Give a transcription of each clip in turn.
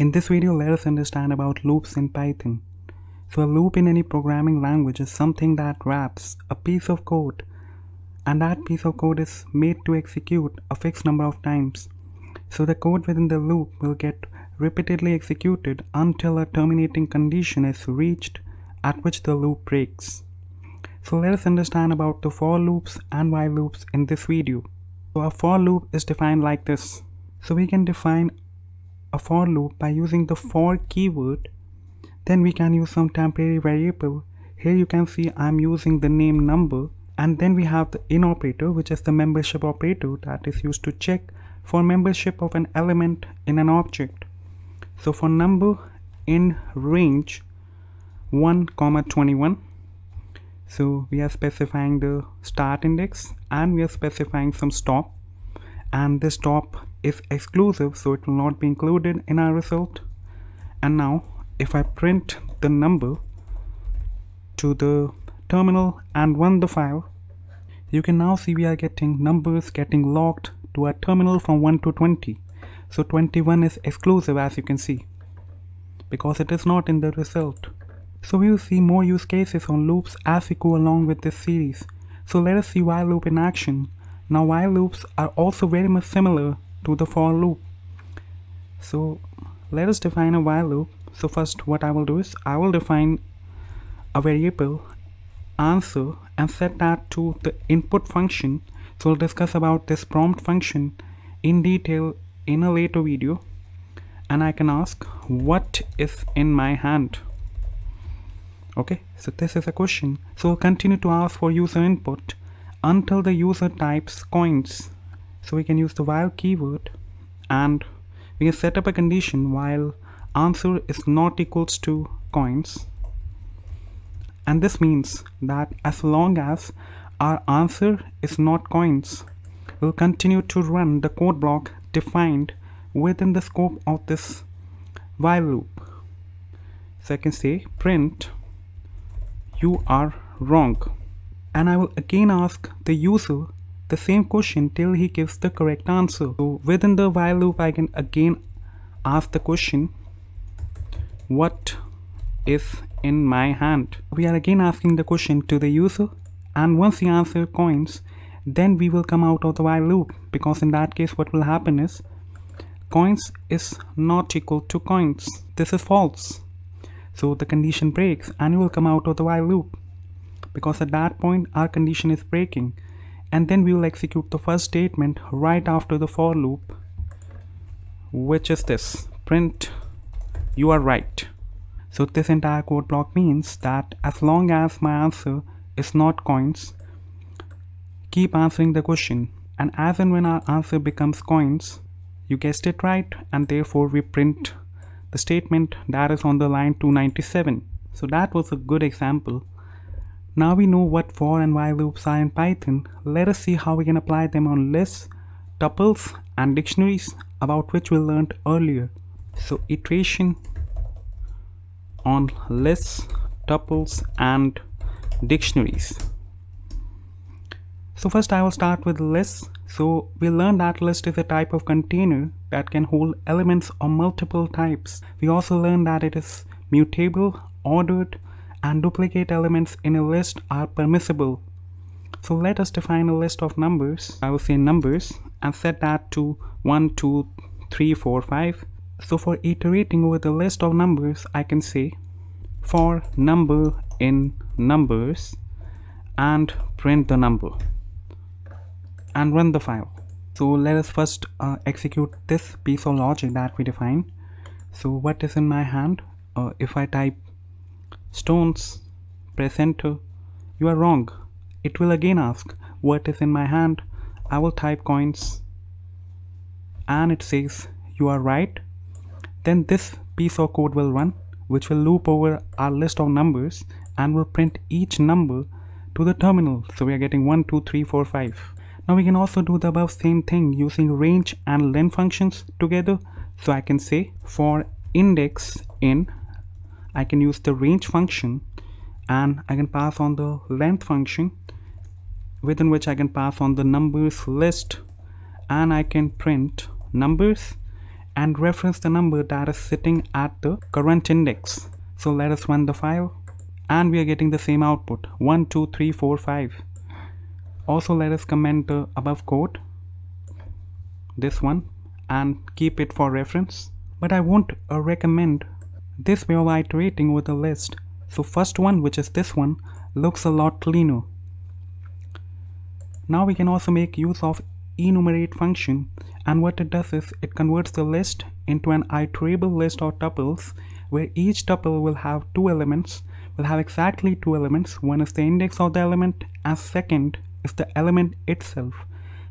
In this video, let us understand about loops in Python. So a loop in any programming language is something that wraps a piece of code, and that piece of code is made to execute a fixed number of times. So the code within the loop will get repeatedly executed until a terminating condition is reached, at which the loop breaks. So let us understand about the for loops and while loops in this video. So a for loop is defined like this. So we can define a for loop by using the for keyword. Then we can use some temporary variable. Here you can see I'm using the name number, and then we have the in operator, which is the membership operator that is used to check for membership of an element in an object. So for number in range 1,21, so we are specifying the start index and we are specifying some stop, and this stop is exclusive, so it will not be included in our result. And now if I print the number to the terminal and run the file, you can now see we are getting numbers getting logged to our terminal from 1 to 20. So 21 is exclusive, as you can see, because it is not in the result. So we will see more use cases on loops as we go along with this series. So let us see while loop in action. Now while loops are also very much similar to the for loop. So let us define a while loop. So first what I will do is I will define a variable answer and set that to the input function. So we'll discuss about this prompt function in detail in a later video. And I can ask what is in my hand. Okay, so this is a question. So we'll continue to ask for user input until the user types coins. So we can use the while keyword and we can set up a condition while answer is not equals to coins. And this means that as long as our answer is not coins, we'll continue to run the code block defined within the scope of this while loop. So I can say print you are wrong, and I will again ask the user the same question till he gives the correct answer. So within the while loop I can again ask the question what is in my hand. We are again asking the question to the user, and once he answers coins, then we will come out of the while loop, because in that case what will happen is coins is not equal to coins. This is false. So the condition breaks and we will come out of the while loop, because at that point our condition is breaking, and then we will execute the first statement right after the for loop, which is this: print you are right. So this entire code block means that as long as my answer is not coins, keep answering the question, and as and when our answer becomes coins, you guessed it right, and therefore we print the statement that is on the line 297. So that was a good example. Now we know what for and while loops are in Python. Let us see how we can apply them on lists, tuples and dictionaries, about which we learned earlier. So iteration on lists, tuples and dictionaries. So first I will start with lists. So we learned that list is a type of container that can hold elements of multiple types. We also learned that it is mutable, ordered, and duplicate elements in a list are permissible. So let us define a list of numbers. I will say numbers and set that to 1, 2, 3, 4, 5. So for iterating over the list of numbers, I can say for number in numbers and print the number and run the file. So let us first execute this piece of logic that we defined. So what is in my hand? If I type stones, press enter, you are wrong. It will again ask what is in my hand. I will type coins and it says you are right. Then this piece of code will run, which will loop over our list of numbers and will print each number to the terminal. So we are getting 1, 2, 3, 4, 5. Now we can also do the above same thing using range and len functions together. So I can say for index in, I can use the range function and I can pass on the length function, within which I can pass on the numbers list, and I can print numbers and reference the number that is sitting at the current index. So let us run the file, and we are getting the same output 1 2 3 4 5. Also let us comment the above code, this one, and keep it for reference. But I won't recommend this way of iterating with the list. So first one, which is this one, looks a lot cleaner. Now we can also make use of enumerate function, and what it does is it converts the list into an iterable list of tuples, where each tuple will have exactly two elements. One is the index of the element, and second is the element itself.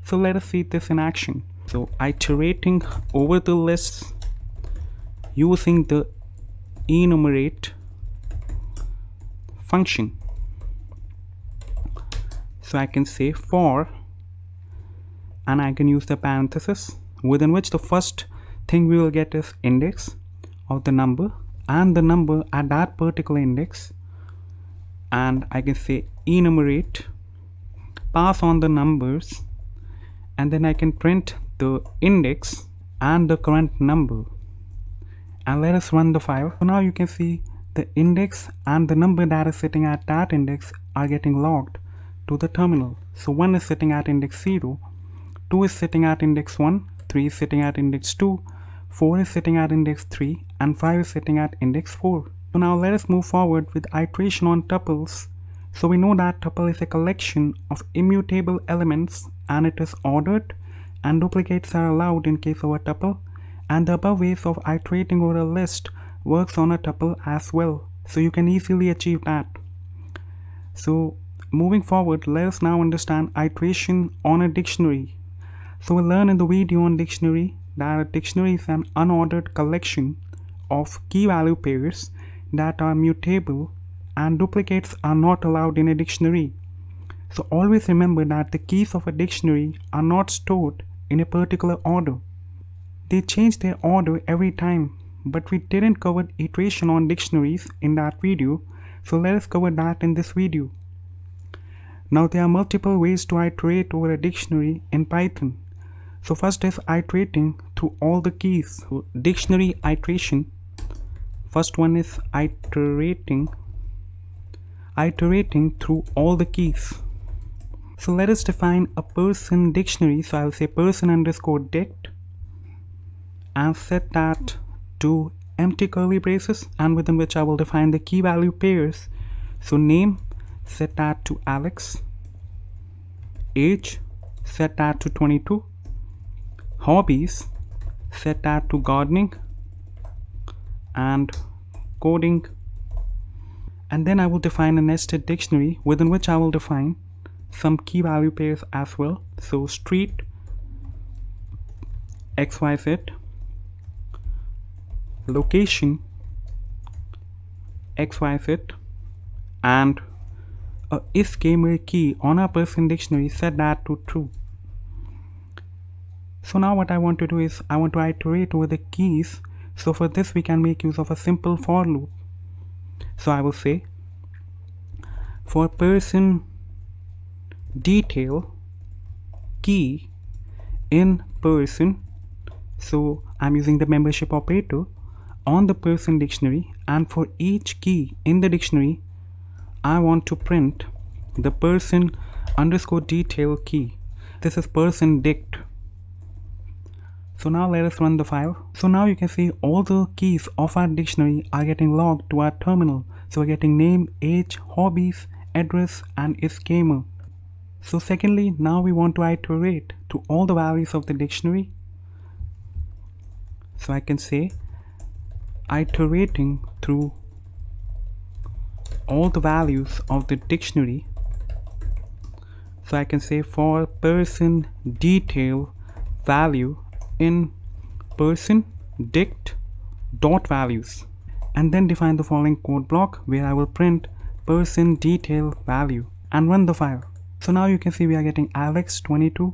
So let us see this in action. So iterating over the lists using the enumerate function. So I can say for, and I can use the parenthesis within which the first thing we will get is index of the number and the number at that particular index, and I can say enumerate, pass on the numbers, and then I can print the index and the current number, and let us run the file. So now you can see the index and the number that is sitting at that index are getting logged to the terminal. So 1 is sitting at index 0, 2 is sitting at index 1, 3 is sitting at index 2, 4 is sitting at index 3, and 5 is sitting at index 4. So now let us move forward with iteration on tuples. So we know that tuple is a collection of immutable elements, and it is ordered, and duplicates are allowed in case of a tuple, and the above ways of iterating over a list works on a tuple as well. So you can easily achieve that. So moving forward, let us now understand iteration on a dictionary. So we learned in the video on dictionary that a dictionary is an unordered collection of key value pairs that are mutable, and duplicates are not allowed in a dictionary. So always remember that the keys of a dictionary are not stored in a particular order. They change their order every time, but we didn't cover iteration on dictionaries in that video, so let us cover that in this video. Now there are multiple ways to iterate over a dictionary in Python. So first is iterating through all the keys. So dictionary iteration, first one is iterating through all the keys. So let us define a person dictionary. So I'll say person underscore dict and set that to empty curly braces, and within which I will define the key value pairs. So name, set that to Alex, age, set that to 22, hobbies, set that to gardening and coding, and then I will define a nested dictionary within which I will define some key value pairs as well. So street, XYZ, location, XYZ, and a is-gamer key on our person dictionary, set that to true. So now what I want to do is I want to iterate over the keys. So for this we can make use of a simple for loop. So I will say for person detail key in person, so I'm using the membership operator on the person dictionary, and for each key in the dictionary I want to print the person underscore detail key. This is person dict. So now let us run the file. So now you can see all the keys of our dictionary are getting logged to our terminal. So we're getting name, age, hobbies, address, and is gamer. So secondly, now we want to iterate to all the values of the dictionary. So I can say iterating through all the values of the dictionary. So I can say for person detail value in person dict dot values, and then define the following code block where I will print person detail value and run the file. So now you can see we are getting Alex 22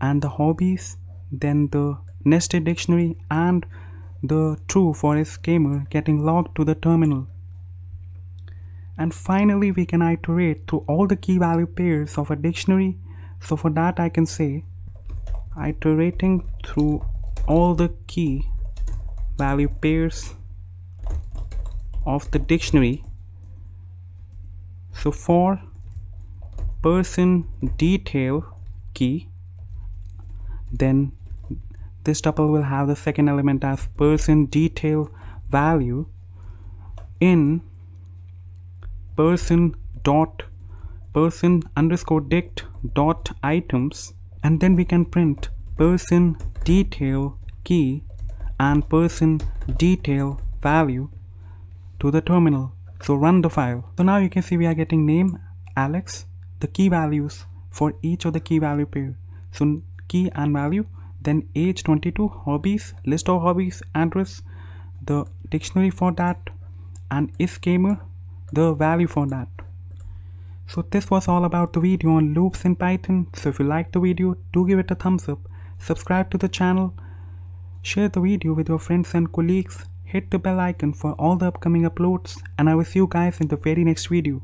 and the hobbies, then the nested dictionary and the true for is gamer getting logged to the terminal. And finally we can iterate through all the key value pairs of a dictionary. So for that I can say iterating through all the key value pairs of the dictionary. So for person detail key, then this tuple will have the second element as person detail value in person underscore dict dot items, and then we can print person detail key and person detail value to the terminal. So run the file. So now you can see we are getting name Alex, the key values for each of the key value pair. So key and value, then age 22, hobbies, list of hobbies, address, the dictionary for that, and is gamer, the value for that. So this was all about the video on loops in Python. So if you liked the video, do give it a thumbs up, subscribe to the channel, share the video with your friends and colleagues, hit the bell icon for all the upcoming uploads, and I will see you guys in the very next video.